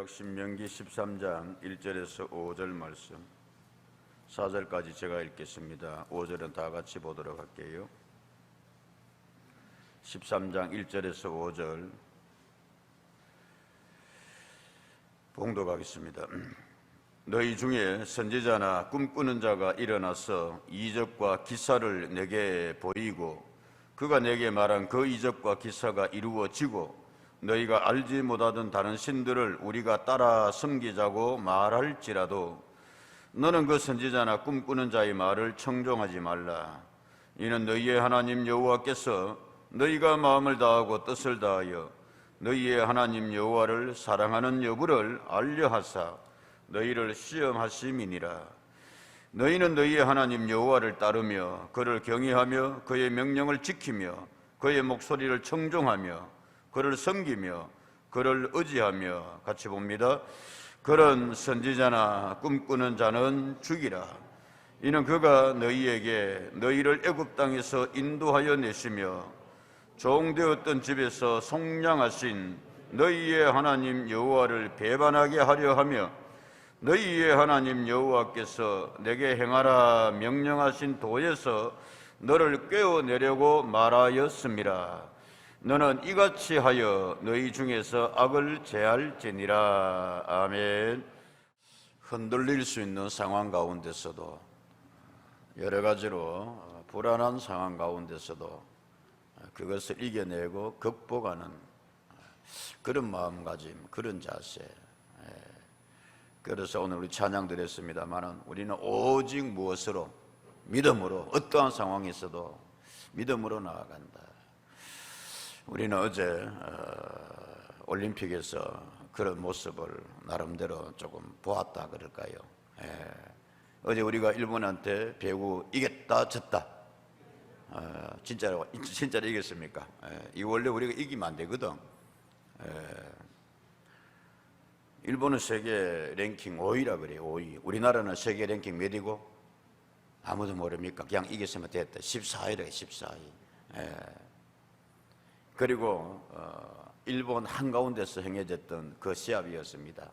구약 신명기 13장 1절에서 5절 말씀, 4절까지 제가 읽겠습니다. 5절은 다 같이 보도록 할게요. 13장 1절에서 5절 봉독하겠습니다. 너희 중에 선지자나 꿈꾸는 자가 일어나서 이적과 기사를 내게 보이고 그가 내게 말한 그 이적과 기사가 이루어지고 너희가 알지 못하던 다른 신들을 우리가 따라 섬기자고 말할지라도 너는 그 선지자나 꿈꾸는 자의 말을 청종하지 말라. 이는 너희의 하나님 여호와께서 너희가 마음을 다하고 뜻을 다하여 너희의 하나님 여호와를 사랑하는 여부를 알려하사 너희를 시험하심이니라. 너희는 너희의 하나님 여호와를 따르며 그를 경외하며 그의 명령을 지키며 그의 목소리를 청종하며 그를 섬기며 그를 의지하며, 같이 봅니다. 그런 선지자나 꿈꾸는 자는 죽이라. 이는 그가 너희에게 너희를 애굽 땅에서 인도하여 내시며 종되었던 집에서 속량하신 너희의 하나님 여호와를 배반하게 하려 하며 너희의 하나님 여호와께서 내게 행하라 명령하신 도에서 너를 꿰어내려고 말하였음이라. 너는 이같이 하여 너희 중에서 악을 제할지니라. 아멘. 흔들릴 수 있는 상황 가운데서도, 여러 가지로 불안한 상황 가운데서도 그것을 이겨내고 극복하는 그런 마음가짐, 그런 자세. 그래서 오늘 우리 찬양 드렸습니다만 우리는 오직 무엇으로? 믿음으로, 어떠한 상황이 있어도 믿음으로 나아간다. 우리는 어제 올림픽에서 그런 모습을 나름대로 조금 보았다 그럴까요? 어제 우리가 일본한테 배구 이겼다 졌다, 진짜로 이겼습니까? 이 원래 우리가 이기면 안 되거든. 일본은 세계 랭킹 5위라 그래요. 5위. 우리나라는 세계 랭킹 몇이고? 아무도 모릅니까? 그냥 이겼으면 됐다. 14위래. 14위. 그리고 일본 한가운데서 행해졌던 그 시합이었습니다.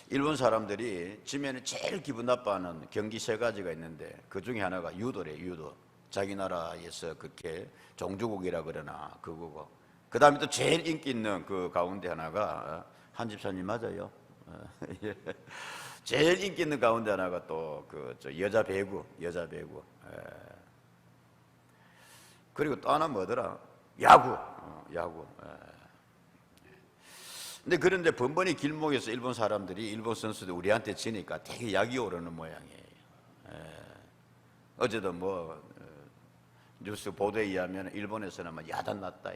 일본 사람들이 지면에 제일 기분 나빠하는 경기 세 가지가 있는데 그 중에 하나가 유도래. 유도. 자기 나라에서 그렇게 종주국이라 그러나 그거고, 그 다음에 또 제일 인기 있는 그 가운데 하나가, 한 집사님 맞아요? 제일 인기 있는 가운데 하나가 또 그 여자 배구. 그리고 또 하나 뭐더라? 야구. 그런데 번번이 길목에서 일본 사람들이, 일본 선수들 우리한테 지니까 되게 약이 오르는 모양이에요. 어제도 뉴스 보도에 의하면 일본에서는 야단났다.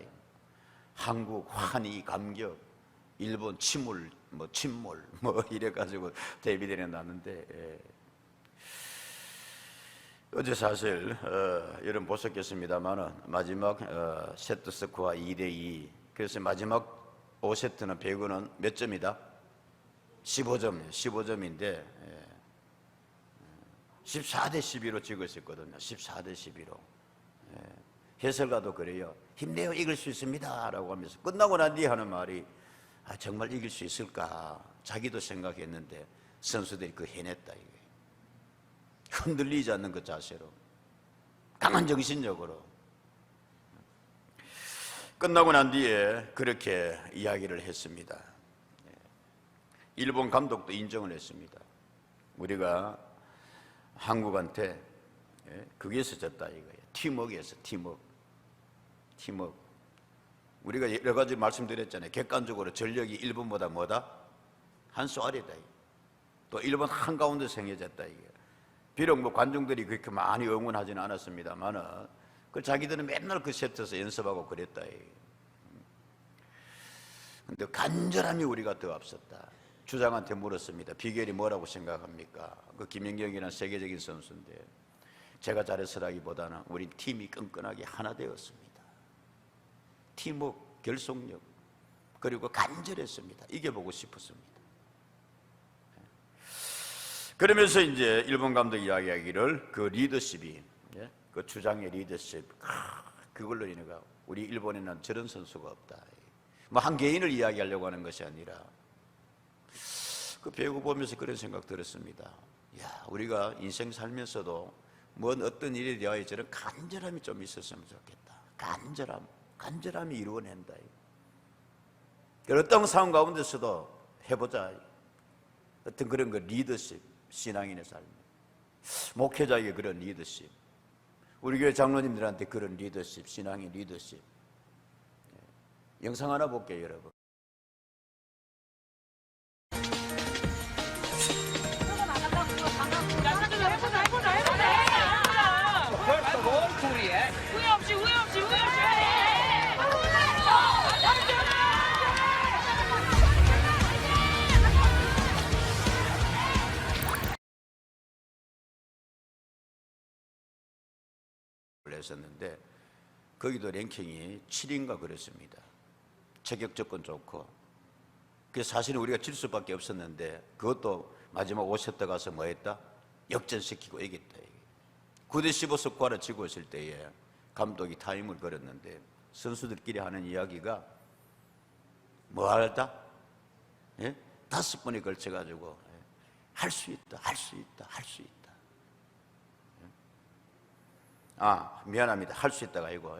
한국 환희 감격, 일본 침몰 이래가지고 대비들이 났는데, 어제 사실 여러분 보셨겠습니다만 마지막 세트 스코어 2대2. 그래서 마지막 5세트는 배구는 몇 점이다? 15점인데 14대12로 지고 있었거든요. 14대12로. 해설가도 그래요. 힘내요, 이길 수 있습니다 라고 하면서 끝나고 난 뒤에 하는 말이, 정말 이길 수 있을까? 자기도 생각했는데 선수들이 그 해냈다 이게. 흔들리지 않는 그 자세로, 강한 정신력으로. 끝나고 난 뒤에 그렇게 이야기를 했습니다. 일본 감독도 인정을 했습니다. 우리가 한국한테 거기에서 졌다 이거예요. 팀워크에서 팀워크. 우리가 여러 가지 말씀드렸잖아요. 객관적으로 전력이 일본보다 한 수 아래다. 또 일본 한가운데 생겨졌다 이게. 비록 관중들이 그렇게 많이 응원하지는 않았습니다만 그 자기들은 맨날 그 세트에서 연습하고 그랬다. 근데 간절함이 우리가 더 앞섰다. 주장한테 물었습니다. 비결이 뭐라고 생각합니까? 그 김연경이라는 세계적인 선수인데, 제가 잘했으라기보다는 우리 팀이 끈끈하게 하나 되었습니다. 팀워크, 결속력, 그리고 간절했습니다. 이겨보고 싶었습니다. 그러면서 이제 일본 감독 이야기하기를 그 리더십이, 그 주장의 리더십, 그걸로 인해서 우리 일본에는 저런 선수가 없다. 뭐 한 개인을 이야기하려고 하는 것이 아니라 그 배우 보면서 그런 생각 들었습니다. 야, 우리가 인생 살면서도 뭔 어떤 일에 대하여 저런 간절함이 좀 있었으면 좋겠다. 간절함이 이루어낸다. 어떤 상황 가운데서도 해보자. 어떤 그런 그 리더십, 신앙인의 삶, 목회자에게 그런 리더십, 우리 교회 장로님들한테 그런 리더십, 신앙의 리더십. 영상 하나 볼게요, 여러분. 했었는데 거기도 랭킹이 7인가 그랬습니다. 체격 조건 좋고. 그래서 사실은 우리가 질 수밖에 없었는데 그것도 마지막 5세트 가서 뭐 했다? 역전시키고 이겼다. 9대 15 스코어를 지고 있을 때에 감독이 타임을 걸었는데 선수들끼리 하는 이야기가 뭐 할다? 예? 5번에 걸쳐가지고 할 수 있다, 할 수 있다, 할 수 있다. 아, 미안합니다. 할 수 있다가 아니고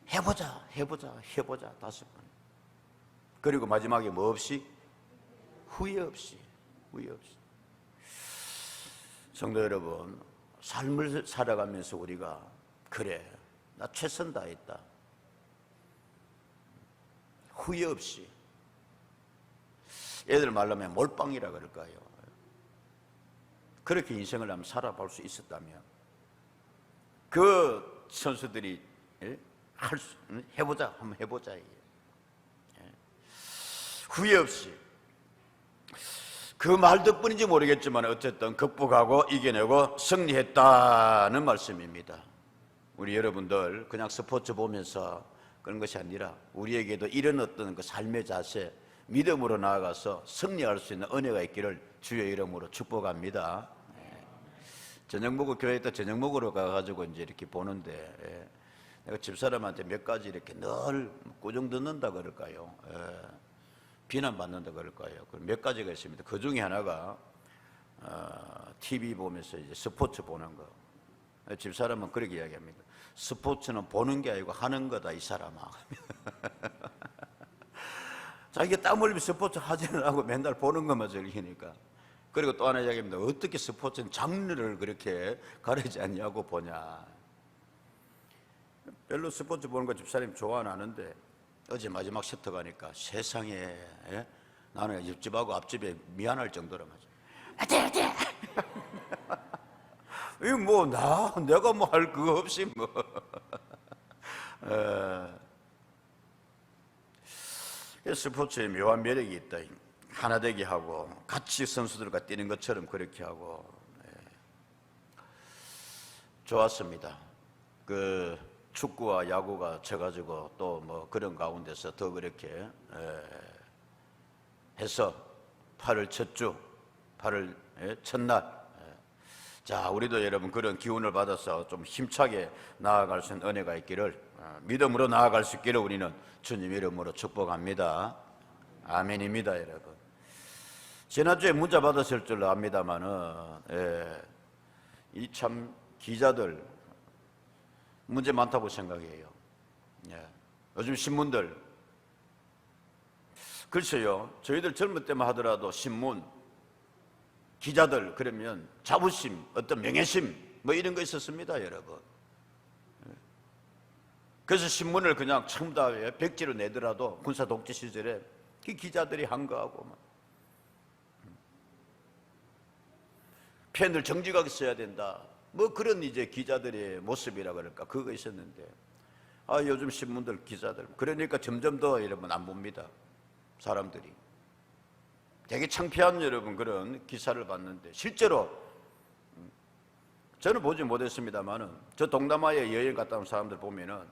해보자 5번. 그리고 마지막에 뭐 없이? 후회 없이. 성도 여러분, 삶을 살아가면서 우리가 그래, 나 최선 다했다, 후회 없이. 애들 말로 하면 몰빵이라 그럴까요? 그렇게 인생을 한번 살아볼 수 있었다면 그 선수들이 한번 해보자. 후회 없이. 그 말 덕분인지 모르겠지만 어쨌든 극복하고 이겨내고 승리했다는 말씀입니다. 우리 여러분들 그냥 스포츠 보면서 그런 것이 아니라 우리에게도 이런 어떤 그 삶의 자세, 믿음으로 나아가서 승리할 수 있는 은혜가 있기를 주의 이름으로 축복합니다. 저녁 먹고 교회에 또 저녁 먹으러 가가지고 이제 이렇게 보는데 내가 집사람한테 몇 가지 이렇게 늘 꾸중 듣는다 그럴까요? 비난받는다 그럴까요? 몇 가지가 있습니다. 그 중에 하나가 TV 보면서 이제 스포츠 보는 거. 집사람은 그렇게 이야기합니다. 스포츠는 보는 게 아니고 하는 거다 이 사람아. 자기가 땀 흘리면 스포츠 하지는 않고 맨날 보는 것만 즐기니까. 그리고 또 하나 이야기합니다. 어떻게 스포츠는 장르를 그렇게 가리지 않냐고 보냐. 별로 스포츠 보는 거 집사람이 좋아 안 하는데 어제 마지막 세트 가니까 세상에 나는 옆집하고 앞집에 미안할 정도로 맞아. 이거 뭐 내가 뭐 할 그거 없이 뭐. 스포츠에 묘한 매력이 있다. 하나 되게 하고 같이 선수들과 뛰는 것처럼 그렇게 하고. 좋았습니다. 그 축구와 야구가 져가지고 또 뭐 그런 가운데서 더 그렇게 해서 8월 첫 주, 8월 첫날. 자, 우리도 여러분 그런 기운을 받아서 좀 힘차게 나아갈 수 있는 은혜가 있기를, 믿음으로 나아갈 수 있기를 우리는 주님 이름으로 축복합니다. 아멘입니다, 여러분. 지난주에 문자 받으실 줄 압니다만은 이 참 기자들 문제 많다고 생각해요. 요즘 신문들, 글쎄요, 저희들 젊을 때만 하더라도 신문, 기자들 그러면 자부심, 어떤 명예심 뭐 이런 거 있었습니다, 여러분. 그래서 신문을 그냥 전부 다 백지로 내더라도 군사 독재 시절에 그 기자들이 한 거하고 막 펜을 정직하게 써야 된다, 뭐 그런 이제 기자들의 모습이라 그럴까, 그거 있었는데 요즘 신문들, 기자들 그러니까 점점 더 여러분 안 봅니다. 사람들이 되게 창피한 여러분 그런 기사를 봤는데, 실제로 저는 보지 못했습니다만은 저 동남아에 여행 갔다 온 사람들 보면은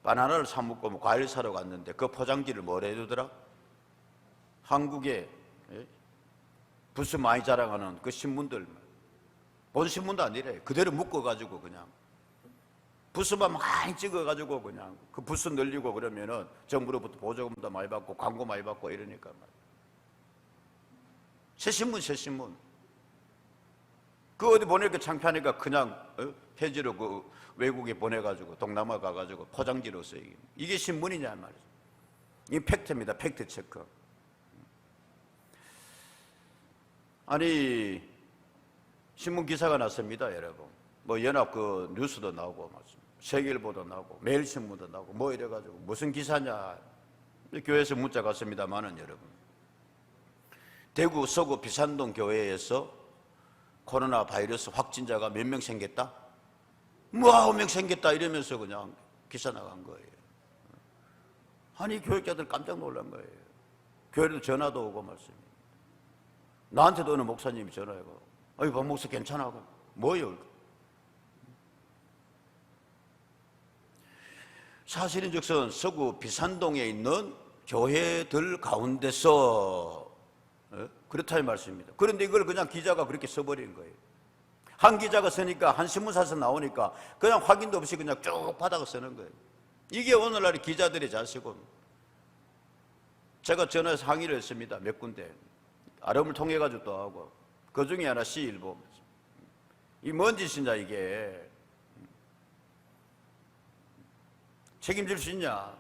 바나나를 사 먹고 뭐 과일 사러 갔는데 그 포장지를 뭐라 해두더라? 한국에 부스 많이 자랑하는 그 신문들, 본 신문도 아니래, 그대로 묶어가지고 그냥 부스만 많이 찍어가지고 그냥 그 부스 늘리고 그러면은 정부로부터 보조금도 많이 받고 광고 많이 받고 이러니까 새 신문 그 어디 보내니까 창피하니까 그냥 폐지로 그 외국에 보내가지고 동남아 가가지고 포장지로 써요. 이게 신문이냐 말이죠. 이 팩트입니다. 팩트 체크. 아니 신문 기사가 났습니다, 여러분. 뭐 연합 그 뉴스도 나오고 세계일보도 나오고 매일신문도 나오고 뭐 이래가지고 무슨 기사냐. 교회에서 문자가 왔습니다만은 여러분, 대구 서구 비산동 교회에서 코로나 바이러스 확진자가 몇 명 생겼다? 뭐 9명 생겼다 이러면서 그냥 기사 나간 거예요. 아니 교육자들 깜짝 놀란 거예요. 교회도 전화도 오고 말씀입니다. 나한테도 어느 목사님이 전화해고, 아이 박 목사 괜찮아? 뭐요? 사실인즉슨 서구 비산동에 있는 교회들 가운데서 그렇다 이 말씀입니다. 그런데 이걸 그냥 기자가 그렇게 써버린 거예요. 한 기자가 쓰니까 한 신문사에서 나오니까 그냥 확인도 없이 그냥 쭉 받아가 쓰는 거예요. 이게 오늘날 기자들의 자세고, 제가 전화해서 항의를 했습니다. 몇 군데 아름을 통해 가지고 또 하고, 그 중에 하나 C일보. 이 뭔 짓이냐 이게. 책임질 수 있냐?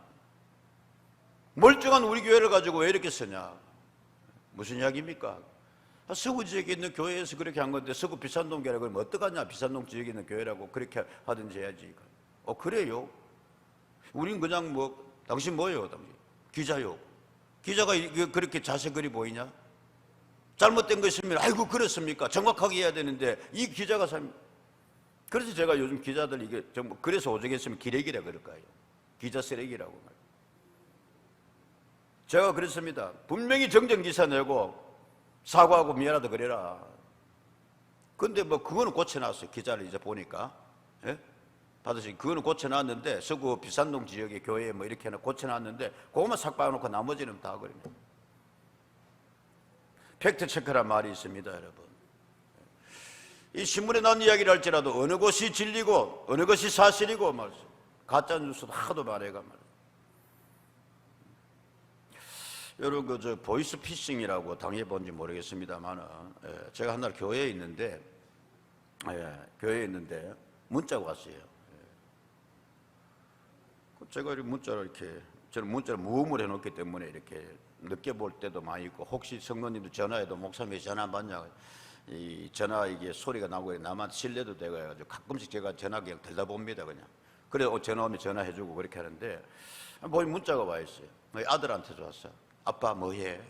멀쩡한 우리 교회를 가지고 왜 이렇게 쓰냐? 무슨 이야기입니까? 서구 지역에 있는 교회에서 그렇게 한 건데 서구 비산동 교회라고 그러면 어떡하냐? 비산동 지역에 있는 교회라고 그렇게 하든지 해야지. 그래요? 우린 그냥 뭐 당신 뭐예요? 당신 기자요. 기자가 그렇게 자세 그리 보이냐? 잘못된 거 있으면 아이고 그렇습니까? 정확하게 해야 되는데 이 기자가 그래서 제가 요즘 기자들 이게 정말 그래서 오죽했으면 기레기라 그럴 거예요. 기자 쓰레기라고 말이에요. 제가 그랬습니다. 분명히 정정기사 내고 사과하고 미안하다 그래라. 근데 뭐 그거는 고쳐놨어요. 기자를 이제 보니까. 예? 받으시 그거는 고쳐놨는데 서구 비산동 지역의 교회에 뭐 이렇게 고쳐놨는데 그것만 싹 봐놓고 나머지는 다 그럽니다. 팩트 체크란 말이 있습니다, 여러분. 이 신문에 나온 이야기를 할지라도 어느 것이 진리고 어느 것이 사실이고 말이죠. 가짜 뉴스도 하도 말해가 말이죠. 여러분 저 보이스 피싱이라고 당해본지 모르겠습니다만은, 제가 한날 교회에 있는데 문자가 왔어요. 제가 이렇게 문자를 저는 문자를 무음을 해놓기 때문에 이렇게 늦게 볼 때도 많이 있고, 혹시 성도님도 전화해도 목사님이 전화 안 받냐, 이 전화 이게 소리가 나고 남한테 신뢰도 되고 해가지고 가끔씩 제가 전화 그냥 들다봅니다. 그냥 그래 전화 오면 전화해주고 그렇게 하는데, 보니 문자가 와 있어요. 아들한테도 왔어. 아빠 뭐해?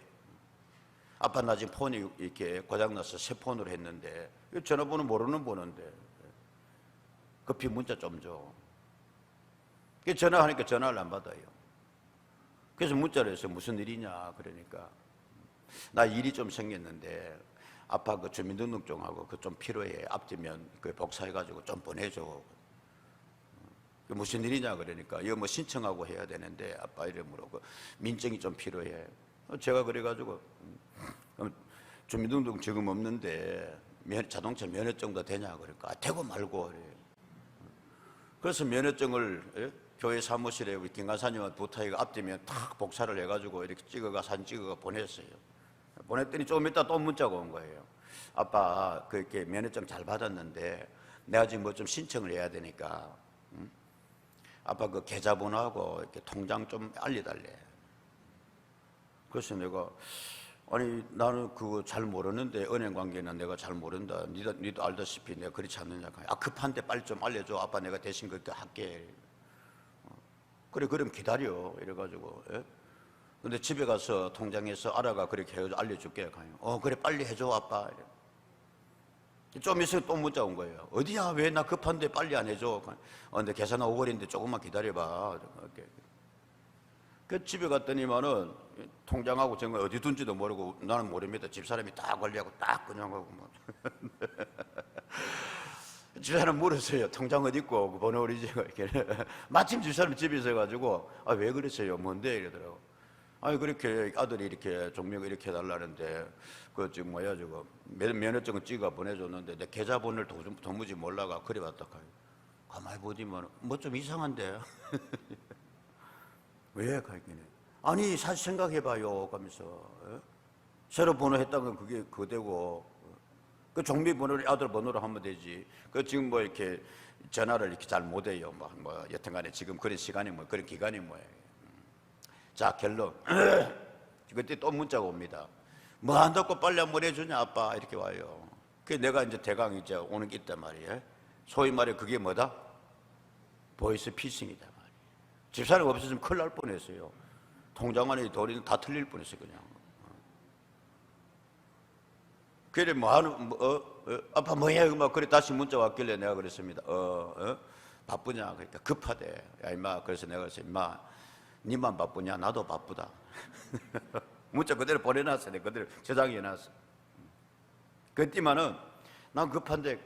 아빠 나 지금 폰이 이렇게 고장나서 새 폰으로 했는데 전화번호 모르는 번호인데 급히 문자 좀 줘. 전화하니까 전화를 안 받아요. 그래서 문자를 해서 무슨 일이냐 그러니까, 나 일이 좀 생겼는데 아빠 그 주민등록증하고 그 좀 필요해. 앞뒤면 그 복사해가지고 좀 보내줘. 무슨 일이냐 그러니까, 이거 뭐 신청하고 해야 되는데 아빠 이름으로 그 민증이 좀 필요해. 제가 그래가지고 주민등록 지금 없는데 자동차 면허증도 되냐 그러니까, 되고 말고 그래. 그래서 면허증을 교회 사무실에 우리 김간사님한테 부탁해가 앞뒤면 탁 복사를 해가지고 이렇게 찍어가 사진 찍어가 보냈어요. 보냈더니 조금 이따 또 문자가 온 거예요. 아빠 그렇게 면허증 잘 받았는데 내가 지금 뭐 좀 신청을 해야 되니까 아빠 그 계좌번호하고 이렇게 통장 좀 알려달래. 그래서 내가 아니 나는 그거 잘 모르는데, 은행 관계는 내가 잘 모른다. 니도 알다시피 내가 그렇지 않느냐. 급한데 빨리 좀 알려줘. 아빠 내가 대신 그렇게 할게. 그래 그럼 기다려 이래가지고. 근데 집에 가서 통장에서 알아가 그렇게 해가지고 알려줄게. 그래 빨리 해줘 아빠. 좀 있으면 또 문자 온 거예요. 어디야? 왜 나 급한데 빨리 안 해줘? 근데 계산하 5월인데 조금만 기다려봐. 그 집에 갔더니만은 통장하고 정말 어디 둔지도 모르고, 나는 모릅니다. 집사람이 딱 관리하고 딱 그냥 하고 뭐. 집사람 물었어요. 통장 어디 있고 그 번호 어디지? 마침 집사람 집에 있어가지고 왜 그랬어요? 뭔데? 이러더라고. 아니 그렇게 아들이 이렇게 종명 이렇게 해달라는데 그 지금 뭐야 저거 면허증을 찍어 보내줬는데 내 계좌번호를 도무지 몰라가 그래 왔다 가요. 가만히 보지만 뭐 좀 이상한데. 왜 가기는? 아니 사실 생각해봐요. 가면서 새로 번호했다는 건 그게 그대고 그 종비 번호를 아들 번호로 하면 되지. 그 지금 뭐 이렇게 전화를 이렇게 잘 못해요. 뭐 여튼간에 지금 그런 시간이 뭐 그런 기간이 뭐예요. 자 결론. 그때 또 문자가 옵니다. 뭐 한다고 빨리 한번 해주냐 아빠 이렇게 와요. 그 내가 이제 대강 이제 오는 게 있단 말이에요. 소위 말해 그게 뭐다? 보이스 피싱이다 말이에요. 집사람 없었으면 큰일 날 뻔했어요. 통장 안에 돈이 다 틀릴 뻔했어요 그냥. 그래 아빠 뭐해? 막 그래 다시 문자 왔길래 내가 그랬습니다. 바쁘냐? 그러니까 급하대. 야 임마. 그래서 내가 그랬어요. 임마, 니만 바쁘냐? 나도 바쁘다. 문자 그대로 보내놨어. 내가 그대로 저장해놨어. 그때만은 난 급한데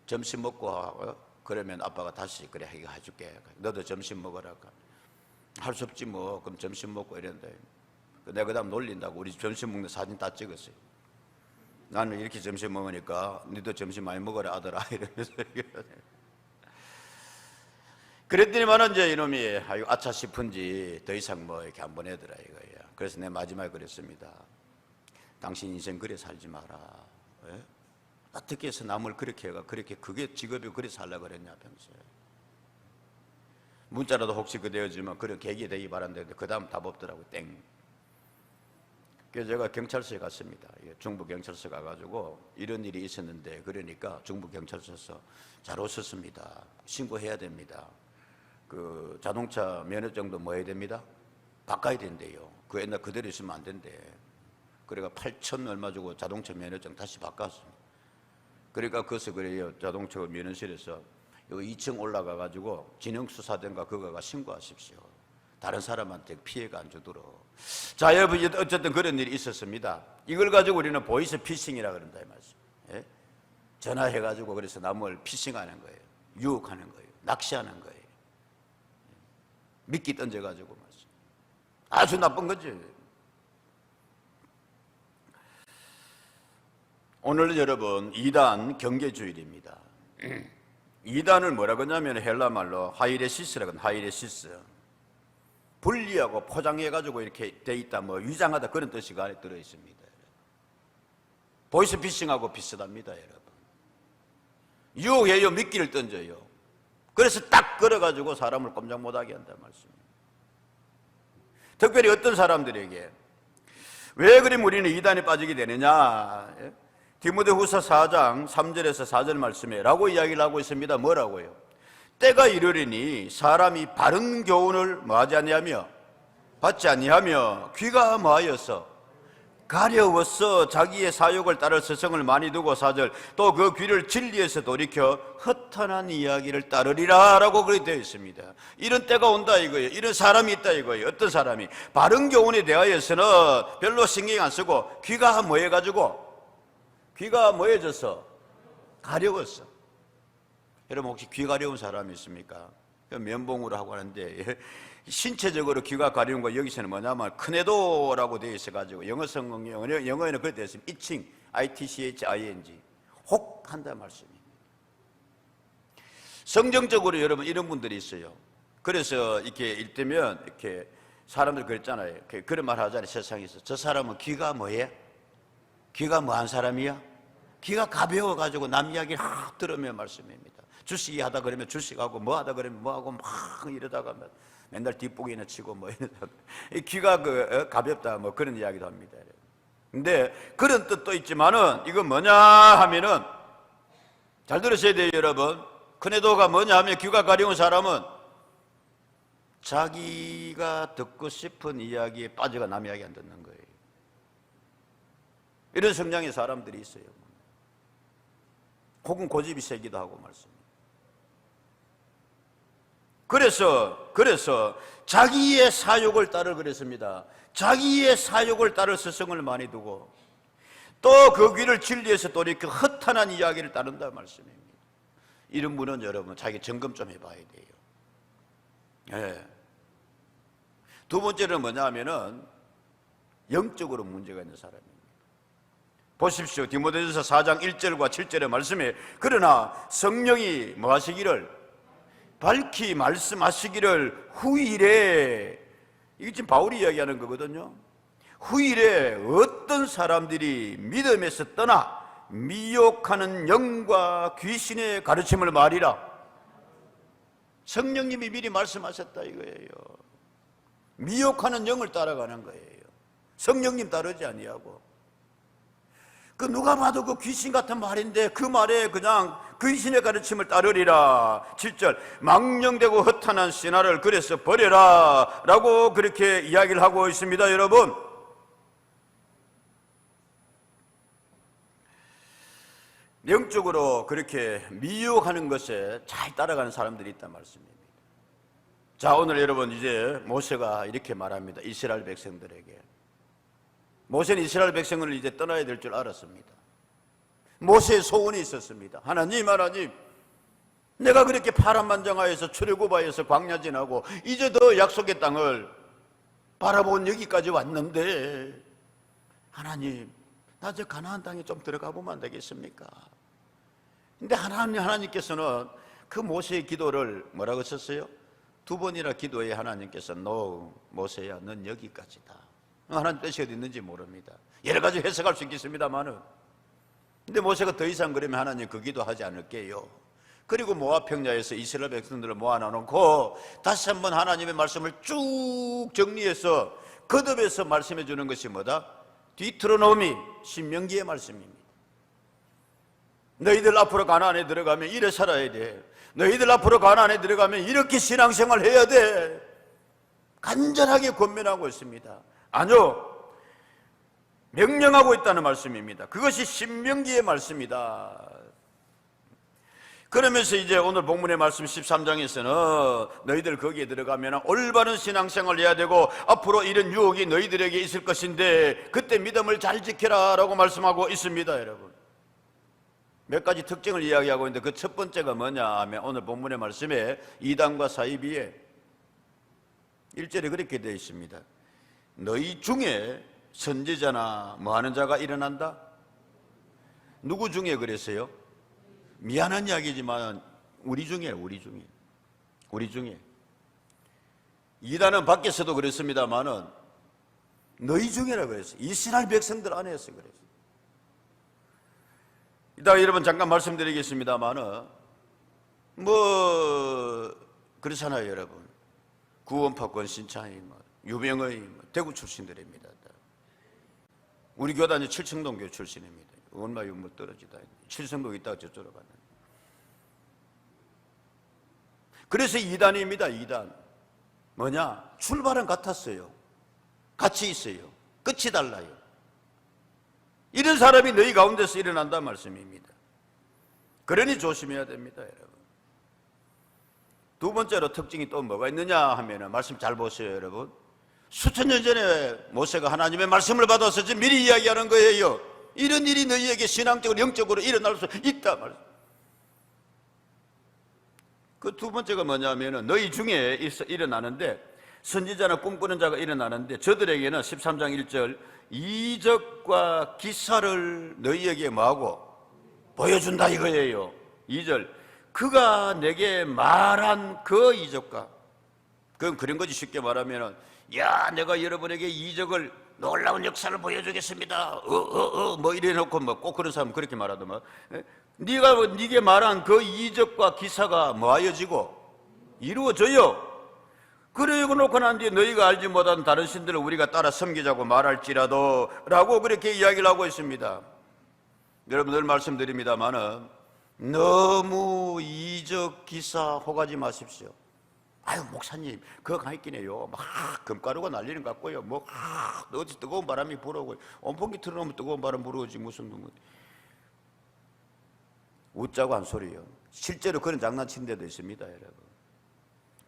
점심 먹고 그러면 아빠가 다시 그래 해줄게. 너도 점심 먹으라. 할 수 없지 뭐. 그럼 점심 먹고 이랬는데 내가 그 다음 놀린다고 우리 점심 먹는 사진 다 찍었어요. 나는 이렇게 점심 먹으니까 너도 점심 많이 먹어라 아들아 이러면서 그랬더니만은 이제 이놈이 아유 아차 싶은지 더 이상 뭐 이렇게 안 보내더라 이거예요. 그래서 내 마지막에 그랬습니다. 당신 인생 그래 살지 마라. 예? 어떻게 해서 남을 그렇게 해가 그렇게 그게 직업이 그래 살려고 그랬냐 평소에. 문자라도 혹시 그대어지면 그런 계기 되기 바란다는데 그 다음 답 없더라고. 땡. 그래서 제가 경찰서에 갔습니다. 중부경찰서 가가지고 이런 일이 있었는데 그러니까 중부경찰서에서 잘 오셨습니다. 신고해야 됩니다. 그 자동차 면허증도 뭐 해야 됩니다? 바꿔야 된대요. 그 옛날 그대로 있으면 안 된대. 그러니까 8천 얼마 주고 자동차 면허증 다시 바꿨습니다. 그러니까 그래서 그래요. 자동차 면허실에서 여기 2층 올라가가지고 진흥수사대인가 그거가 신고하십시오. 다른 사람한테 피해가 안 주도록. 자, 여러분, 어쨌든 그런 일이 있었습니다. 이걸 가지고 우리는 보이스 피싱이라 그런다, 이 말씀. 예? 전화해가지고 그래서 남을 피싱하는 거예요. 유혹하는 거예요. 낚시하는 거예요. 미끼 던져가지고 말씀. 아주 나쁜 거지. 오늘 여러분, 2단 경계주일입니다. 2단을 뭐라고 하냐면 헬라 말로 하이레시스라고 하는 하이레시스. 분리하고 포장해가지고 이렇게 돼 있다, 뭐 위장하다 그런 뜻이 안에 들어있습니다. 보이스피싱하고 비슷합니다, 여러분. 유혹해요, 미끼를 던져요. 그래서 딱 걸어가지고 사람을 꼼짝 못하게 한다는 말씀입니다. 특별히 어떤 사람들에게 왜 그럼 우리는 이단에 빠지게 되느냐? 디모데후서 4장 3절에서 4절 말씀에 라고 이야기를 하고 있습니다. 뭐라고요? 때가 이르리니 사람이 바른 교훈을 뭐하지 아니하며 받지 아니하며 귀가 뭐하여서 가려워서 자기의 사욕을 따를 스승을 많이 두고 4절 또 그 귀를 진리에서 돌이켜 허탄한 이야기를 따르리라 라고 그렇게 되어 있습니다. 이런 때가 온다 이거예요. 이런 사람이 있다 이거예요. 어떤 사람이 바른 교훈에 대하여서는 별로 신경 안 쓰고 귀가 뭐해가지고 귀가 뭐해져서 가려웠어. 여러분 혹시 귀 가려운 사람이 있습니까? 면봉으로 하고 하는데 신체적으로 귀가 가려운 거 여기서는 뭐냐면 크네도라고 되어 있어가지고 영어에는 그렇게 되어 있습니다. itching, I-T-C-H-I-N-G 혹 한다는 말씀입니다. 성경적으로 여러분 이런 분들이 있어요. 그래서 이렇게 일때면 이렇게 사람들 그랬잖아요. 그런 말 하잖아요. 세상에서 저 사람은 귀가 뭐해? 귀가 뭐한 사람이야? 귀가 가벼워가지고 남 이야기를 확 들으면 말씀입니다. 주식 하다 그러면 주식하고 뭐 하다 그러면 뭐 하고 막 이러다가 맨날 뒷북이나 치고 뭐 이러다가 귀가 가볍다 뭐 그런 이야기도 합니다. 근데 그런 뜻도 있지만은 이건 뭐냐 하면은 잘 들으셔야 돼요, 여러분. 큰애도가 뭐냐 하면 귀가 가려운 사람은 자기가 듣고 싶은 이야기에 빠져가 남 이야기 안 듣는 거예요. 이런 성향의 사람들이 있어요. 혹은 고집이 세기도 하고 말씀입니다. 그래서 자기의 사욕을 따를 그랬습니다. 자기의 사욕을 따를 스승을 많이 두고 또 그 귀를 진리에서 돌이켜 허탄한 이야기를 따른다 말씀입니다. 이런 분은 여러분 자기 점검 좀 해봐야 돼요. 네. 두 번째는 뭐냐 하면은 영적으로 문제가 있는 사람입니다. 보십시오. 디모데전서 4장 1절과 7절의 말씀에 그러나 성령이 뭐 하시기를 밝히 말씀하시기를 후일에, 이게 지금 바울이 이야기하는 거거든요. 후일에 어떤 사람들이 믿음에서 떠나 미혹하는 영과 귀신의 가르침을 말이라. 성령님이 미리 말씀하셨다 이거예요. 미혹하는 영을 따라가는 거예요. 성령님 따르지 아니하고. 그 누가 봐도 그 귀신 같은 말인데 그 말에 그냥 귀신의 가르침을 따르리라. 7절, 망령되고 허탄한 신화를 그래서 버려라 라고 그렇게 이야기를 하고 있습니다. 여러분, 영적으로 그렇게 미혹하는 것에 잘 따라가는 사람들이 있단 말씀입니다. 자, 오늘 여러분, 이제 모세가 이렇게 말합니다. 이스라엘 백성들에게. 모세는 이스라엘 백성을 이제 떠나야 될 줄 알았습니다. 모세의 소원이 있었습니다. 하나님, 내가 그렇게 파란만장하여서 출애굽하여서 광야 지나고 이제 더 약속의 땅을 바라본 여기까지 왔는데, 하나님, 나 저 가나안 땅에 좀 들어가 보면 안 되겠습니까? 근데 하나님께서는 그 모세의 기도를 뭐라고 썼어요? 2번이나 기도해 하나님께서 너 모세야, 넌 여기까지다. 하나님 뜻이 어디 있는지 모릅니다. 여러 가지 해석할 수 있겠습니다만은, 근데 모세가 더 이상 그러면 하나님 그 기도하지 않을게요. 그리고 모압 평야에서 이스라엘 백성들을 모아놓고 다시 한번 하나님의 말씀을 쭉 정리해서 거듭해서 말씀해 주는 것이 뭐다? 디트로노미, 신명기의 말씀입니다. 너희들 앞으로 가나안에 들어가면 이래 살아야 돼. 너희들 앞으로 가나안에 들어가면 이렇게 신앙생활 해야 돼. 간절하게 권면하고 있습니다. 아니요, 명령하고 있다는 말씀입니다. 그것이 신명기의 말씀이다. 그러면서 이제 오늘 본문의 말씀 13장에서는 너희들 거기에 들어가면 올바른 신앙생활을 해야 되고 앞으로 이런 유혹이 너희들에게 있을 것인데 그때 믿음을 잘 지켜라 라고 말씀하고 있습니다. 여러분, 몇 가지 특징을 이야기하고 있는데 그 첫 번째가 뭐냐 하면 오늘 본문의 말씀에 이단과 사이비에 1절에 그렇게 되어 있습니다. 너희 중에 선지자나 뭐하는 자가 일어난다? 누구 중에 그랬어요? 미안한 이야기지만 우리 중에 이단은 밖에서도 그랬습니다만은 너희 중에라고 그랬어요. 이스라엘 백성들 안에서 그랬어요. 이따가 여러분 잠깐 말씀드리겠습니다만은 그렇잖아요. 여러분, 구원파권 신창이 유병의 대구 출신들입니다. 우리 교단이 칠성동교 출신입니다. 얼마 떨어지다. 칠성동 있다가 저쪽으로 갔는데. 그래서 이단입니다. 이단. 뭐냐? 출발은 같았어요. 같이 있어요. 끝이 달라요. 이런 사람이 너희 가운데서 일어난다는 말씀입니다. 그러니 조심해야 됩니다, 여러분. 두 번째로 특징이 또 뭐가 있느냐 하면은, 말씀 잘 보세요, 여러분. 수천 년 전에 모세가 하나님의 말씀을 받아서 지금 미리 이야기하는 거예요. 이런 일이 너희에게 신앙적으로 영적으로 일어날 수 있다 말이야. 그 두 번째가 뭐냐면은 너희 중에 일어나는데, 선지자나 꿈꾸는 자가 일어나는데 저들에게는 13장 1절 이적과 기사를 너희에게 뭐하고 보여준다 이거예요. 2절 그가 내게 말한 그 이적과, 그건 그런 거지. 쉽게 말하면은, 야, 내가 여러분에게 이적을 놀라운 역사를 보여주겠습니다. 뭐 이래놓고 뭐 꼭 그런 사람은 그렇게 말하더만. 네게 말한 그 이적과 기사가 뭐하여지고 이루어져요. 그러고 놓고 난 뒤에 너희가 알지 못한 다른 신들을 우리가 따라 섬기자고 말할지라도 라고 그렇게 이야기를 하고 있습니다. 여러분 늘 말씀드립니다마는 너무 이적 기사 호가지 마십시오. 아유, 목사님 그거 가있긴 해요. 막 금가루가 날리는 것 같고요. 뭐 어디 뜨거운 바람이 불어오고 온풍기 틀어놓으면 뜨거운 바람 불어오지 무슨 웃자고 한 소리요. 실제로 그런 장난친 데도 있습니다, 여러분.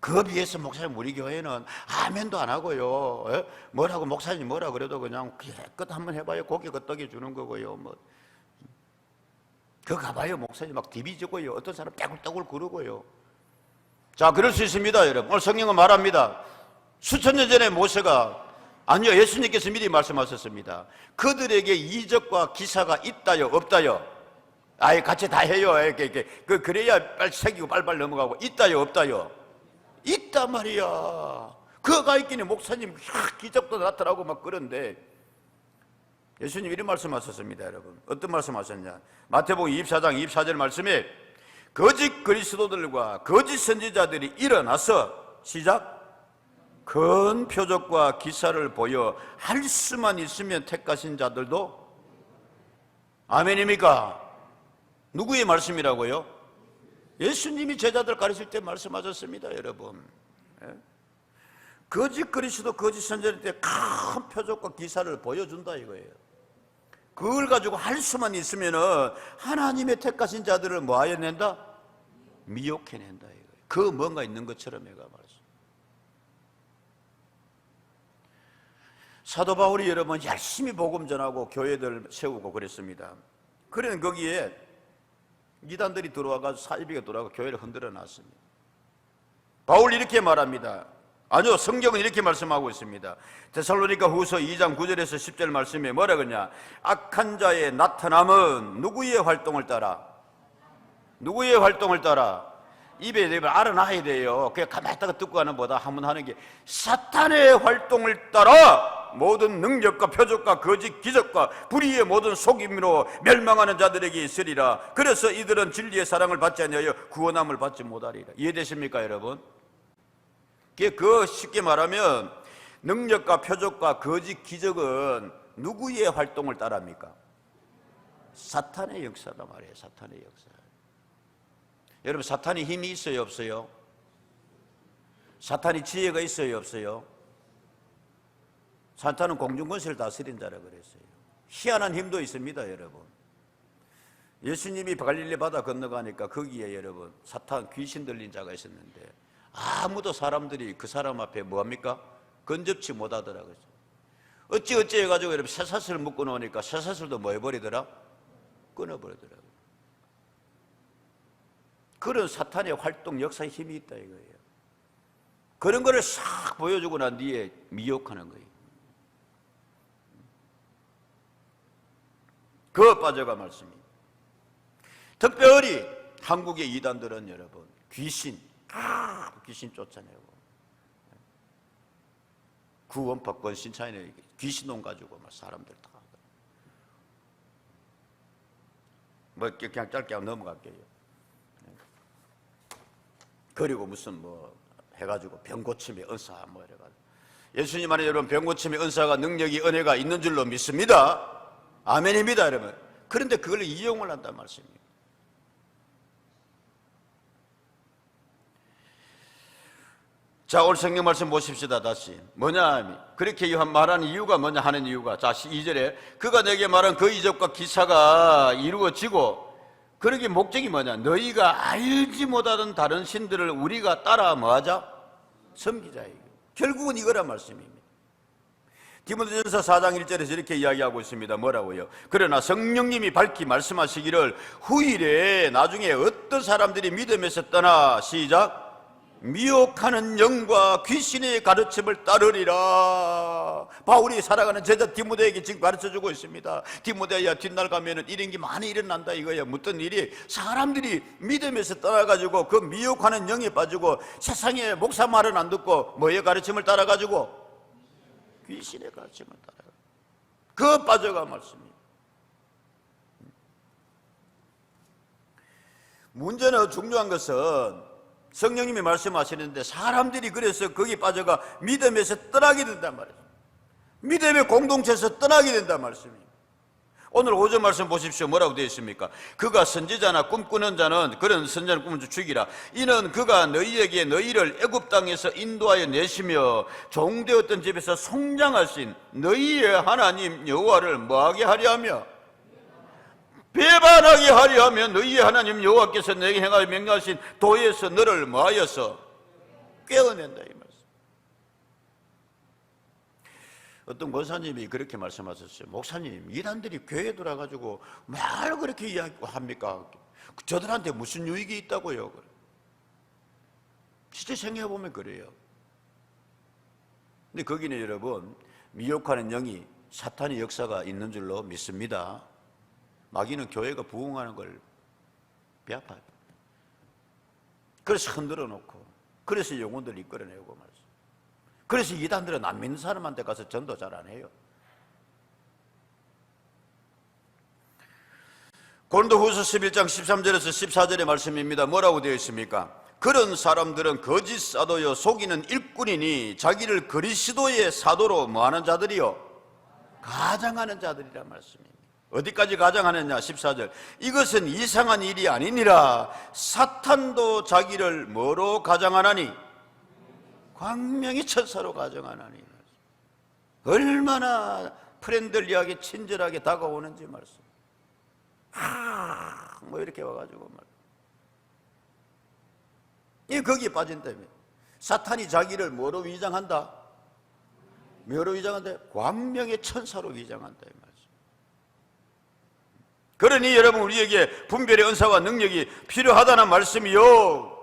그거 비해서 목사님 우리 교회는 아멘도 안 하고요. 뭐라고 목사님 뭐라 그래도 그냥 깨끗 한번 해봐요. 고기 끄떡이 주는 거고요. 뭐 그거 가봐요. 목사님 막 디비지고요. 어떤 사람 떼굴떼굴 구르고요. 자, 그럴 수 있습니다, 여러분. 오늘 성경은 말합니다. 수천 년 전에 모세가, 아니요, 예수님께서 미리 말씀하셨습니다. 그들에게 이적과 기사가 있다요, 없다요? 아예 같이 다 해요. 이렇게. 그래야 빨리 새기고 빨리빨리 넘어가고. 있다요, 없다요? 있단 말이야. 그가 있기는 목사님 기적도 나타나고 막 그런데 예수님 이런 말씀하셨습니다, 여러분. 어떤 말씀하셨냐? 마태복음 24장 24절 말씀에 거짓 그리스도들과 거짓 선지자들이 일어나서 시작 큰 표적과 기사를 보여 할 수만 있으면 택하신 자들도 아멘입니까? 누구의 말씀이라고요? 예수님이 제자들 가르칠 때 말씀하셨습니다, 여러분. 거짓 그리스도 거짓 선지자들 큰 표적과 기사를 보여준다 이거예요. 그걸 가지고 할 수만 있으면은 하나님의 택하신 자들을 뭐 하여낸다? 미혹해낸다 이거예요. 그 뭔가 있는 것처럼 해가 말씀. 사도 바울이 여러분 열심히 복음 전하고 교회들 세우고 그랬습니다. 그러는 거기에 이단들이 들어와가지고 사이비가 들어와서 교회를 흔들어 놨습니다. 바울이 이렇게 말합니다. 아니요, 성경은 이렇게 말씀하고 있습니다. 데살로니가 후서 2장 9절에서 10절 말씀에 뭐라 그러냐? 악한 자의 나타남은 누구의 활동을 따라? 누구의 활동을 따라? 입에 대면 알아놔야 돼요. 그냥 가만히 있다가 듣고 가는 보다 한번 하는 게 사탄의 활동을 따라 모든 능력과 표적과 거짓 기적과 불의의 모든 속임으로 멸망하는 자들에게 있으리라. 그래서 이들은 진리의 사랑을 받지 아니하여 구원함을 받지 못하리라. 이해되십니까, 여러분? 그 쉽게 말하면 능력과 표적과 거짓 기적은 누구의 활동을 따라합니까? 사탄의 역사다 말이에요. 사탄의 역사. 여러분, 사탄이 힘이 있어요, 없어요? 사탄이 지혜가 있어요, 없어요? 사탄은 공중권세를 다스린 자라 그랬어요. 희한한 힘도 있습니다, 여러분. 예수님이 갈릴리 바다 건너가니까 거기에 여러분 사탄 귀신 들린 자가 있었는데 아무도 사람들이 그 사람 앞에 뭐합니까? 건접치 못하더라고요. 어찌 해가지고 여러분 쇠사슬을 묶어 놓으니까 쇠사슬도 뭐 해버리더라? 끊어버리더라고요. 그런 사탄의 활동 역사에 힘이 있다 이거예요. 그런 거를 싹 보여주고 난 뒤에 미혹하는 거예요. 그 빠져가 말씀이. 특별히 한국의 이단들은 여러분 귀신 쫓아내고 구원법권 신차인에 귀신놈 가지고 막 사람들 다 뭐 그냥 짧게 넘어갈게요. 그리고 무슨 뭐 해가지고 병고침의 은사 뭐 이래가지고 예수님 안에 여러분 병고침의 은사가 능력이 은혜가 있는 줄로 믿습니다. 아멘입니다, 여러분. 그런데 그걸 이용을 한단 말씀입니다. 자, 오늘 성경 말씀 보십시다. 다시 뭐냐 그렇게 말하는 이유가 뭐냐 하는 이유가 자 2절에 그가 내게 말한 그 이적과 기사가 이루어지고 그러기 목적이 뭐냐? 너희가 알지 못하던 다른 신들을 우리가 따라 뭐하자? 섬기자. 결국은 이거란 말씀입니다. 디모데전서 4장 1절에서 이렇게 이야기하고 있습니다. 뭐라고요? 그러나 성령님이 밝히 말씀하시기를 후일에 나중에 어떤 사람들이 믿음에서 떠나 시작 미혹하는 영과 귀신의 가르침을 따르리라. 바울이 살아가는 제자 디모데에게 지금 가르쳐주고 있습니다. 디모데야 뒷날 가면은 이런 게 많이 일어난다 이거예요. 어떤 일이 사람들이 믿음에서 떠나가지고 그 미혹하는 영에 빠지고 세상에 목사 말은 안 듣고 뭐의 가르침을 따라가지고 귀신의 가르침을 따라가 그 빠져가 말씀입니다. 문제는 중요한 것은 성령님이 말씀하시는데 사람들이 그래서 거기 빠져가 믿음에서 떠나게 된단 말이에요. 믿음의 공동체에서 떠나게 된단 말씀입니다. 오늘 5절 말씀 보십시오. 뭐라고 되어 있습니까? 그가 선지자나 꿈꾸는 자는 그런 선지자는 꿈을 죽이라. 이는 그가 너희에게 너희를 애굽 땅에서 인도하여 내시며 종되었던 집에서 성장하신 너희의 하나님 여호와를 뭐하게 하려 하며 배반하게 하려 하면 너희의 하나님 여호와께서 내게 행하여 명령하신 도에서 너를 뭐하여서 깨어낸다 이 말씀. 어떤 권사님이 그렇게 말씀하셨어요. 목사님 이단들이 교회에 들어가지고 말 그렇게 이야기합니까? 저들한테 무슨 유익이 있다고요? 진짜 생각해보면 그래요. 근데 거기는 여러분 미혹하는 영이 사탄의 역사가 있는 줄로 믿습니다. 마귀는 교회가 부흥하는 걸 배아파요. 그래서 흔들어 놓고, 그래서 영혼들 이끌어내고 말이죠. 그래서 이단들은 안 믿는 사람한테 가서 전도 잘 안 해요. 고린도후서 11장 13절에서 14절의 말씀입니다. 뭐라고 되어 있습니까? 그런 사람들은 거짓 사도요 속이는 일꾼이니 자기를 그리스도의 사도로 뭐하는 자들이요? 가장하는 자들이란 말씀입니다. 어디까지 가장하느냐? 14절. 이것은 이상한 일이 아니니라. 사탄도 자기를 뭐로 가장하나니? 광명의 천사로 가정하나니. 얼마나 프렌들리하게 친절하게 다가오는지 말씀. 뭐 이렇게 와가지고 이 거기에 빠진다며. 사탄이 자기를 뭐로 위장한다? 뭐로 위장한다? 광명의 천사로 위장한다 이 말씀. 그러니 여러분, 우리에게 분별의 은사와 능력이 필요하다는 말씀이요.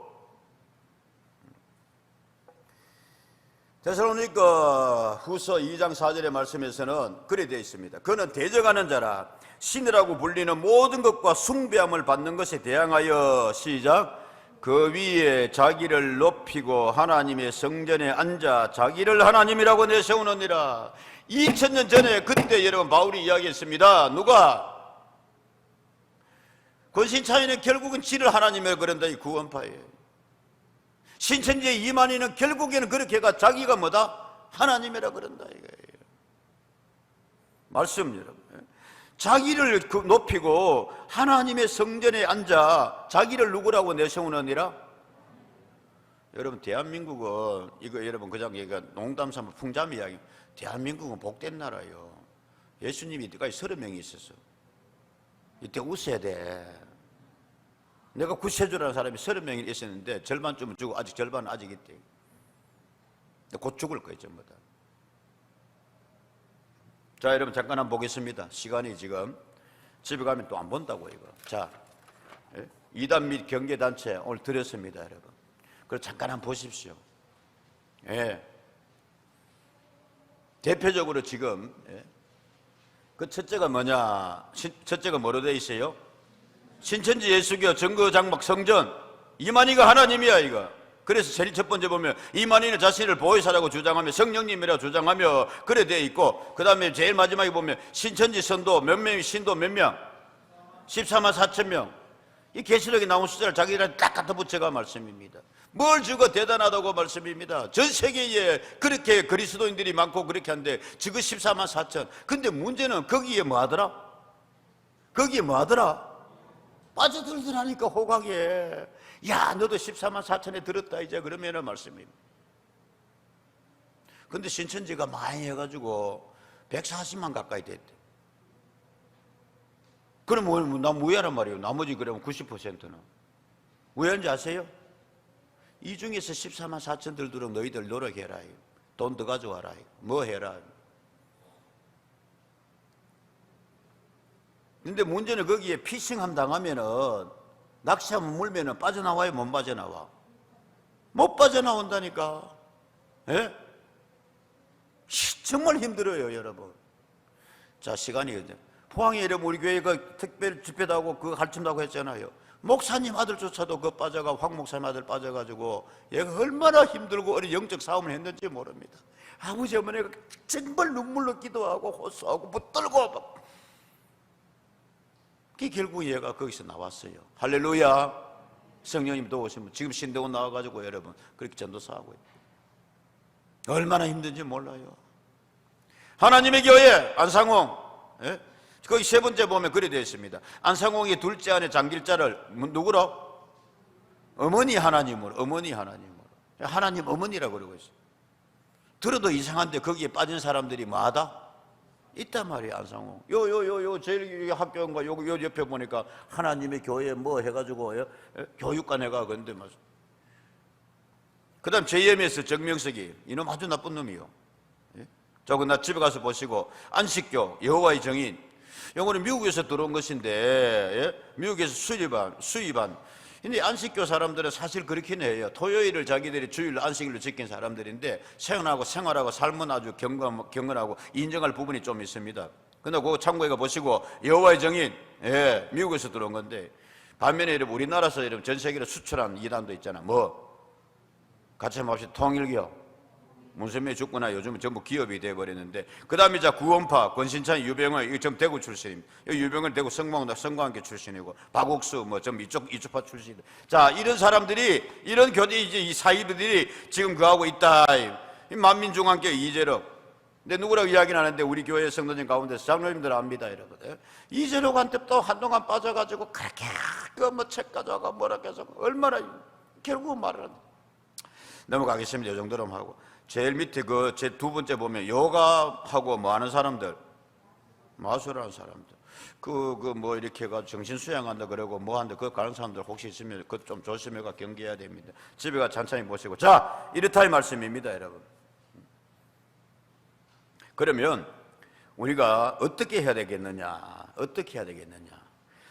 데살로니가 후서 2장 4절의 말씀에서는 그래 되어 있습니다. 그는 대적하는 자라 신이라고 불리는 모든 것과 숭배함을 받는 것에 대항하여 시작. 그 위에 자기를 높이고 하나님의 성전에 앉아 자기를 하나님이라고 내세우느니라. 2000년 전에 그때 여러분 바울이 이야기했습니다. 누가? 권신차이는 결국은 지를 하나님이라고 그런다. 이 구원파예요. 신천지의 이만희는 결국에는 그렇게 가 자기가 뭐다? 하나님이라 그런다 이거예요. 말씀 여러분. 자기를 높이고 하나님의 성전에 앉아 자기를 누구라고 내세우느니라? 여러분, 대한민국은 이거 여러분 그냥 얘가 농담 삼아 풍자미 이야기. 대한민국은 복된 나라예요. 예수님이 이때까지 30명이 있었어. 이때 웃어야 돼. 내가 구세주라는 사람이 30명이 있었는데 절반쯤은 죽고 아직 절반은 아직 있대. 곧 죽을 거예요 전부 다. 자, 여러분 잠깐 한번 보겠습니다. 시간이 지금 집에 가면 또 안 본다고 이거. 자, 이단 및 경계단체 오늘 드렸습니다 여러분. 그걸 잠깐 한번 보십시오. 예. 대표적으로 지금 그 첫째가 뭐냐? 첫째가 뭐로 되어 있어요? 신천지 예수교 정거장막 성전. 이만희가 하나님이야 이거. 그래서 제일 첫 번째 보면 이만희는 자신을 보혜사라고 주장하며 성령님이라고 주장하며 그래 되어 있고, 그 다음에 제일 마지막에 보면 신천지 선도 몇 명이 신도 몇 명? 14만 4천 명. 이 계시록에 나온 숫자를 자기랑 딱 갖다 붙여가 말씀입니다. 뭘 주고 대단하다고 말씀입니다. 전 세계에 그렇게 그리스도인들이 많고 그렇게 한데 지금 14만 4천. 근데 문제는 거기에 뭐 하더라? 거기에 뭐 하더라? 빠져들더라니까 호각에. 야, 너도 14만 4천에 들었다 이제 그러면은 말씀입니다. 근데 신천지가 많이 해가지고 140만 가까이 됐대. 그럼 난 무해란 말이에요. 나머지 그러면 90%는 왜인지 아세요? 이 중에서 14만 4천 들도록 너희들 노력해라. 돈 더 가져와라. 뭐 해라. 근데 문제는 거기에 피싱함 당하면은, 낚시하면 물면은 빠져나와요? 못 빠져나와? 못 빠져나온다니까. 예? 정말 힘들어요 여러분. 자, 시간이 포항에 여러분 우리 교회가 특별 집회도 하고 그거 가르친다고 했잖아요. 목사님 아들조차도 그 빠져가, 황 목사님 아들 빠져가지고 얘가 얼마나 힘들고 어린 영적 싸움을 했는지 모릅니다. 아버지 어머니가 정말 눈물로 기도하고 호소하고 붙들고 막. 결국 얘가 거기서 나왔어요. 할렐루야. 성령님 도우시면 지금 신대원 나와가지고 여러분 그렇게 전도사하고 있어요. 얼마나 힘든지 몰라요. 하나님의 교회 안상홍, 예? 거기 세 번째 보면 그래 되어 있습니다. 안상홍의 둘째 아내 장길자를 누구로? 어머니 하나님으로. 어머니 하나님으로. 하나님 어머니라고 그러고 있어요. 들어도 이상한데 거기에 빠진 사람들이 뭐하다? 있단 말이에요. 안상홍 제일 학교인가 요 옆에 보니까 하나님의 교회 뭐 해가지고 교육관 해가 그런데 맞아. 그 다음 JMS 정명석이 이놈 아주 나쁜 놈이요. 저거 나 집에 가서 보시고 안식교 여호와의 정인 요거는 미국에서 들어온 것인데 미국에서 수입한 근데 안식교 사람들은 사실 그렇긴 해요. 토요일을 자기들이 주일로 안식일로 지킨 사람들인데 생활하고 삶은 아주 경건하고 인정할 부분이 좀 있습니다. 근데 그거 참고해 보시고 여호와의 정인 예, 미국에서 들어온 건데 반면에 여러분 우리나라에서 여러분 전 세계로 수출한 이단도 있잖아. 뭐 가차없이 통일기업. 문선명이 죽거나 요즘은 전부 기업이 돼버렸는데, 그 다음에 자 구원파, 권신찬, 유병헌, 이거 전부 대구 출신입니다. 유병헌 대구 성광대 출신이고, 박옥수 뭐 전부 이쪽파 출신이다. 자, 이런 사람들이, 이런 교대 이제 이 사이들이 지금 그하고 있다. 이 만민중앙교회 이재록. 근데 누구라고 이야기는 하는데 우리 교회 성도님 가운데서 장로님들 압니다, 여러분. 이재록한테 또 한동안 빠져가지고 그렇게 그 책 가져가 뭐라 계속 얼마나 결국은 말을 한다. 넘어가겠습니다. 이 정도로만 하고. 제일 밑에 그 제 두 번째 보면 요가하고 뭐 하는 사람들, 마술하는 사람들, 그 뭐 이렇게 가 정신 수양한다 그러고 뭐 한다 그거 가는 사람들 혹시 있으면 그것 좀 조심해가 경계해야 됩니다. 집에 가 천천히 보시고. 자, 이렇다 이 말씀입니다, 여러분. 그러면 우리가 어떻게 해야 되겠느냐? 어떻게 해야 되겠느냐?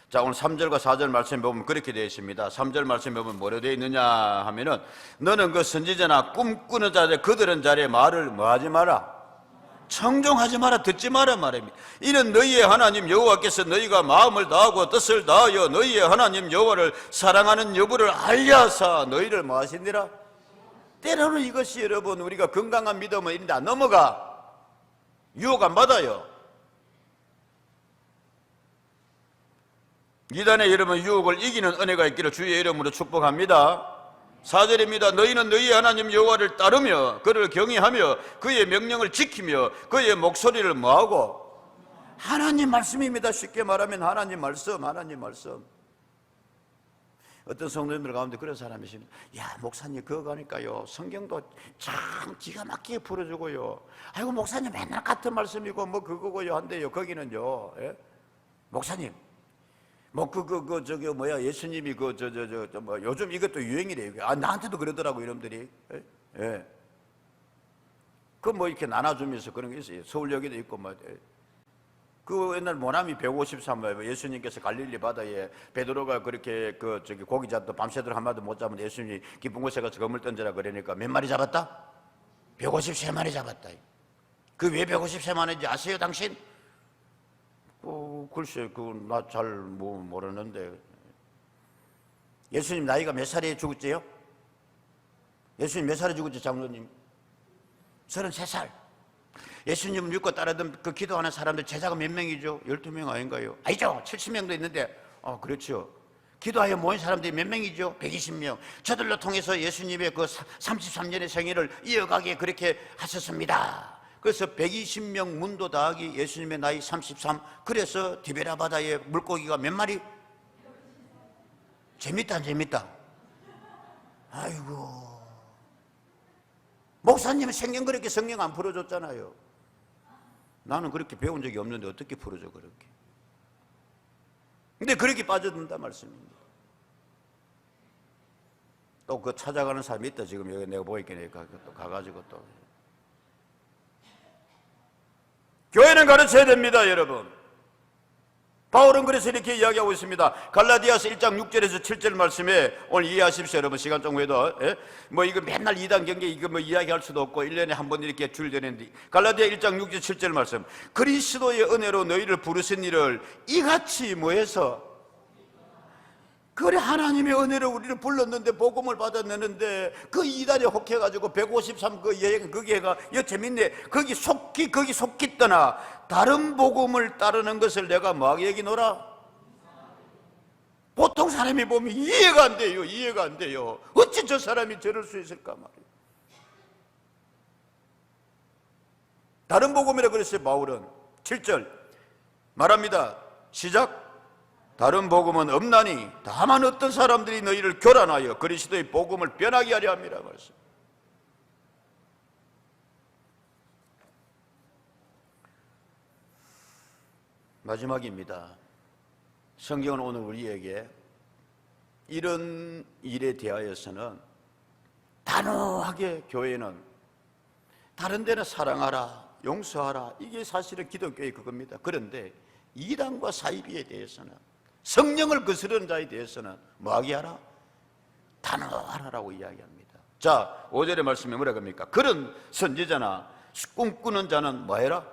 자, 오늘 3절과 4절 말씀 보면 그렇게 되어 있습니다. 3절 말씀 보면 뭐로 되어 있느냐 하면은 너는 그 선지자나 꿈꾸는 자들 그들은 자리에 말을 뭐 하지 마라? 청종하지 마라, 듣지 마라 말입니다. 이는 너희의 하나님 여호와께서 너희가 마음을 다하고 뜻을 다하여 너희의 하나님 여호와를 사랑하는 여부를 알려서 너희를 뭐 하시니라? 때로는 이것이 여러분 우리가 건강한 믿음은 이런데 안 넘어가. 유혹 안 받아요. 이단의 여러분 유혹을 이기는 은혜가 있기를 주의 이름으로 축복합니다. 4절입니다. 너희는 너희의 하나님 여호와를 따르며 그를 경외하며 그의 명령을 지키며 그의 목소리를 뭐하고? 하나님 말씀입니다. 쉽게 말하면 하나님 말씀, 하나님 말씀. 어떤 성도님들 가운데 그런 사람이 있습니다. 야, 목사님 그거 가니까요 성경도 참 기가 막히게 풀어주고요. 아이고 목사님 맨날 같은 말씀이고 뭐 그거고요 한대요. 거기는요, 예? 목사님 뭐 저기 뭐야 예수님이 뭐 요즘 이것도 유행이래요. 아, 나한테도 그러더라고 이놈들이. 예? 예. 그 뭐 이렇게 나눠주면서 그런 게 있어요. 서울역에도 있고 뭐. 그 옛날 모나미 153번 예수님께서 갈릴리 바다에 베드로가 그렇게 그 저기 고기 잡도 밤새도록 한 마디 못 잡으면 예수님이 깊은 곳에 가서 검을 던져라 그러니까 몇 마리 잡았다? 153마리 잡았다. 그 왜 153마리인지 아세요 당신? 글쎄 나 잘 모르는데. 예수님 나이가 몇 살에 죽었지요? 예수님 몇 살에 죽었지 장로님? 33살. 예수님을 믿고 따르던 그 기도하는 사람들 제자가 몇 명이죠? 12명 아닌가요? 아니죠. 70명도 있는데 그렇죠. 기도하여 모인 사람들이 몇 명이죠? 120명. 저들로 통해서 예수님의 그 33년의 생애를 이어가게 그렇게 하셨습니다. 그래서 120명 문도 다하기 예수님의 나이 33. 그래서 디베라 바다에 물고기가 몇 마리? 재밌다 안 재밌다? 아이고, 목사님은 성경 그렇게 성경 안 풀어줬잖아요. 나는 그렇게 배운 적이 없는데 어떻게 풀어줘 그렇게. 근데 그렇게 빠져든다 말씀입니다. 또 그 찾아가는 사람이 있다. 지금 여기 내가 보이니까 또 가가지고 또. 교회는 가르쳐야 됩니다, 여러분. 바울은 그래서 이렇게 이야기하고 있습니다. 갈라디아서 1장 6절에서 7절 말씀에 오늘 이해하십시오, 여러분. 시간 좀 후에도. 뭐 이거 맨날 2단 경계 이거 뭐 이야기할 수도 없고 1년에 한 번 이렇게 줄되는데 갈라디아 1장 6절 7절 말씀. 그리스도의 은혜로 너희를 부르신 이를 이같이 뭐해서 그래 하나님의 은혜로 우리를 불렀는데 복음을 받았는데 그 이단에 혹해가지고 153 그 여행 거기가 이거 재밌네. 거기 속기 떠나 다른 복음을 따르는 것을 내가 막 얘기노라. 보통 사람이 보면 이해가 안 돼요. 이해가 안 돼요. 어찌 저 사람이 저럴 수 있을까 말이에요. 다른 복음이라 그랬어요. 바울은 7절 말합니다. 시작. 다른 복음은 없나니 다만 어떤 사람들이 너희를 교란하여 그리스도의 복음을 변하게 하려 함이라 말씀. 마지막입니다. 성경은 오늘 우리에게 이런 일에 대하여서는 단호하게 교회는 다른 데는 사랑하라, 용서하라, 이게 사실은 기독교의 그겁니다. 그런데 이단과 사이비에 대해서는, 성령을 거스르는 자에 대해서는 뭐하게 하라? 단호하라라고 이야기합니다. 자, 5절의 말씀에 뭐라 합니까? 그런 선지자나 꿈꾸는 자는 뭐해라?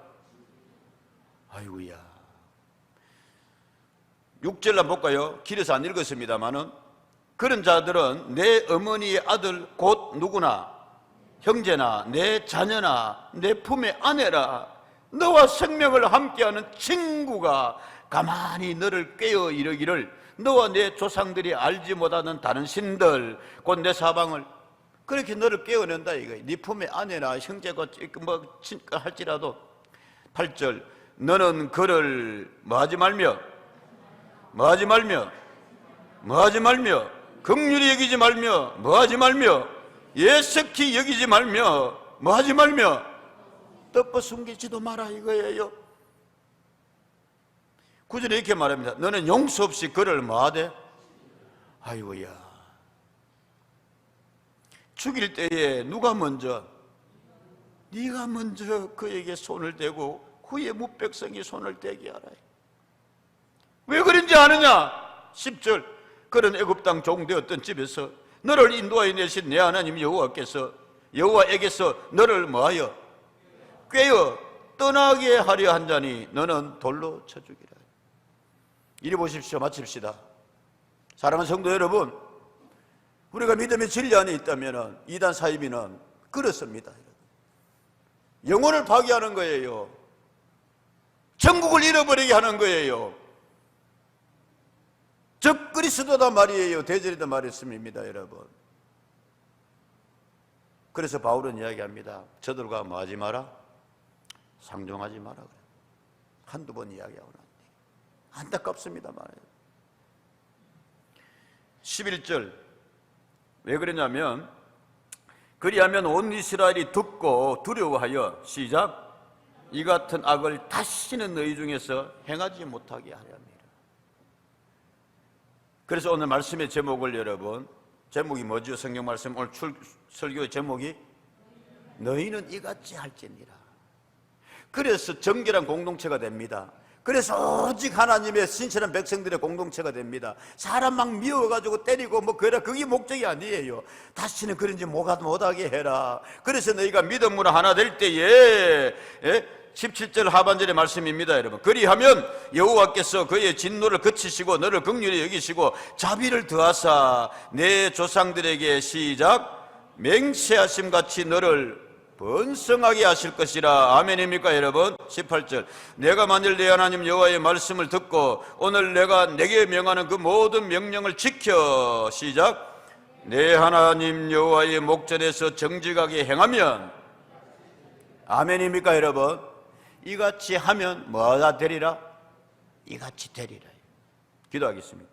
아이고야, 6절 한번 볼까요? 길에서 안 읽었습니다마는 그런 자들은 내 어머니의 아들 곧 누구나 형제나 내 자녀나 내 품의 아내라 너와 생명을 함께하는 친구가 가만히 너를 깨어 이르기를 너와 내 조상들이 알지 못하는 다른 신들 곧 내 사방을 그렇게 너를 깨어낸다 이거예요. 네 품의 아내나 형제가 뭐 할지라도 8절 너는 그를 뭐하지 말며 긍휼히 여기지 말며 뭐하지 말며 예석히 여기지 말며 뭐하지 말며 덮어 숨기지도 마라 이거예요. 9절에 이렇게 말합니다. 너는 용서 없이 그를 뭐하되 아이고야 죽일 때에 누가 먼저 네가 먼저 그에게 손을 대고 후에 무백성이 손을 대게 하라. 왜 그런지 아느냐? 10절 그런 애굽 땅 종되었던 집에서 너를 인도하여 내신 내 하나님 여호와에게서 너를 뭐하여 꿰어 떠나게 하려 한자니 너는 돌로 쳐 죽이라. 이리 보십시오. 마칩시다. 사랑하는 성도 여러분, 우리가 믿음의 진리 안에 있다면 이단 사이비는 그렇습니다. 영혼을 파괴하는 거예요. 전국을 잃어버리게 하는 거예요. 적 그리스도다 말이에요. 대절이다 말했습니다, 여러분. 그래서 바울은 이야기합니다. 저들과 뭐 하지 마라? 상종하지 마라. 그래. 한두 번 이야기하고 난 뒤. 안타깝습니다, 말이에요. 11절. 왜 그러냐면, 그리하면 온 이스라엘이 듣고 두려워하여, 시작. 이 같은 악을 다시는 너희 중에서 행하지 못하게 하려 합니다. 그래서 오늘 말씀의 제목을 여러분, 제목이 뭐죠? 성경 말씀 오늘 설교의 제목이 너희는 이같이 할지니라. 그래서 정결한 공동체가 됩니다. 그래서 오직 하나님의 신실한 백성들의 공동체가 됩니다. 사람 막 미워가지고 때리고 뭐 그래, 그게 목적이 아니에요. 다시는 그런지 못하게 해라. 그래서 너희가 믿음으로 하나 될 때에 17절 하반절의 말씀입니다, 여러분. 그리하면 여호와께서 그의 진노를 그치시고 너를 긍휼히 여기시고 자비를 더하사 내 조상들에게 시작 맹세하심 같이 너를 번성하게 하실 것이라. 아멘입니까, 여러분? 18절 내가 만일 내 하나님 여호와의 말씀을 듣고 오늘 내가 내게 명하는 그 모든 명령을 지켜 시작 내 하나님 여호와의 목전에서 정직하게 행하면 아멘입니까, 여러분? 이같이 하면 뭐가 되리라? 이같이 되리라. 기도하겠습니다.